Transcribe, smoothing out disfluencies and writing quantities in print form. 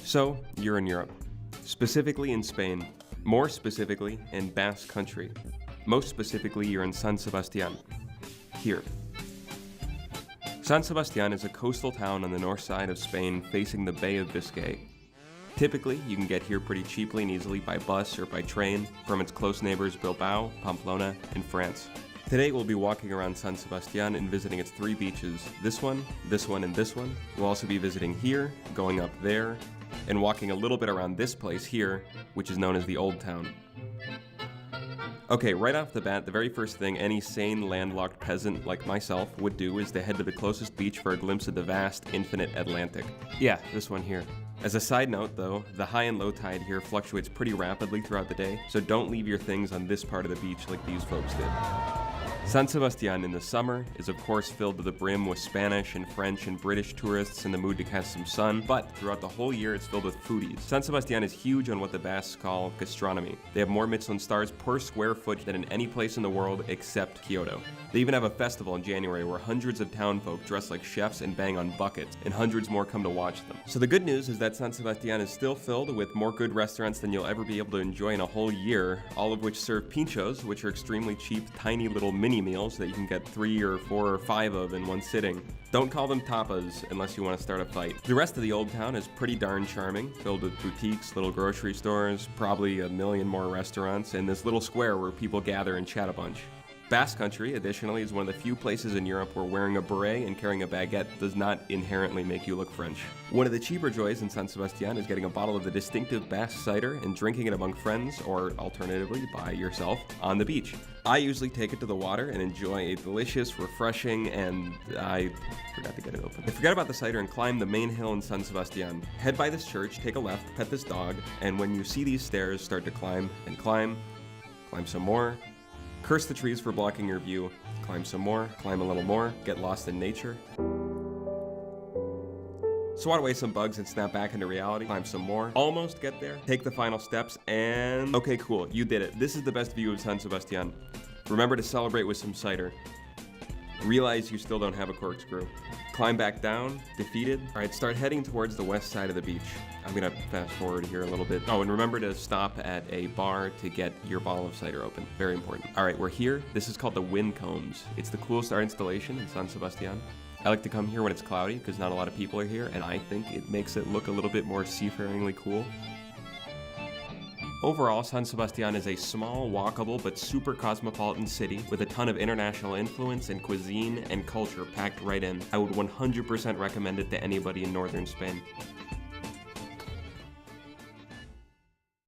So, you're in Europe, specifically in Spain, more specifically in Basque Country. Most specifically, you're in San Sebastián, here. San Sebastián is a coastal town on the north side of Spain facing the Bay of Biscay. Typically, you can get here pretty cheaply and easily by bus or by train from its close neighbors Bilbao, Pamplona, and France. Today we'll be walking around San Sebastián and visiting its 3 beaches, this one, and this one. We'll also be visiting here, going up there, and walking a little bit around this place here, which is known as the Old Town. Okay, right off the bat, the very first thing any sane landlocked peasant like myself would do is to head to the closest beach for a glimpse of the vast, infinite Atlantic. Yeah, this one here. As a side note though, the high and low tide here fluctuates pretty rapidly throughout the day, so don't leave your things on this part of the beach like these folks did. San Sebastián in the summer is of course filled to the brim with Spanish and French and British tourists in the mood to catch some sun, but throughout the whole year it's filled with foodies. San Sebastián is huge on what the Basques call gastronomy. They have more Michelin stars per square foot than in any place in the world except Kyoto. They even have a festival in January where hundreds of townfolk dress like chefs and bang on buckets, and hundreds more come to watch them. So the good news is that San Sebastián is still filled with more good restaurants than you'll ever be able to enjoy in a whole year, all of which serve pinchos, which are extremely cheap, tiny little mini meals that you can get 3 or 4 or 5 of in one sitting. Don't call them tapas unless you want to start a fight. The rest of the Old Town is pretty darn charming, filled with boutiques, little grocery stores, probably a million more restaurants, and this little square where people gather and chat a bunch. Basque Country, additionally, is one of the few places in Europe where wearing a beret and carrying a baguette does not inherently make you look French. One of the cheaper joys in San Sebastián is getting a bottle of the distinctive Basque cider and drinking it among friends, or alternatively by yourself, on the beach. I usually take it to the water and enjoy a delicious, refreshing, and I forgot to get it open. Forget about the cider and climb the main hill in San Sebastián. Head by this church, take a left, pet this dog, and when you see these stairs, start to climb and climb some more. Curse the trees for blocking your view, climb some more, climb a little more, get lost in nature. Swat away some bugs and snap back into reality, climb some more, almost get there, take the final steps, and okay, cool, you did it. This is the best view of San Sebastián. Remember to celebrate with some cider. Realize you still don't have a corkscrew. Climb back down, defeated. All right, start heading towards the west side of the beach. I'm gonna fast forward here a little bit. Oh, and remember to stop at a bar to get your bottle of cider open. Very important. All right, we're here. This is called the Wind Combs. It's the coolest art installation in San Sebastián. I like to come here when it's cloudy because not a lot of people are here, and I think it makes it look a little bit more seafaringly cool. Overall, San Sebastián is a small, walkable, but super cosmopolitan city with a ton of international influence and cuisine and culture packed right in. I would 100% recommend it to anybody in northern Spain.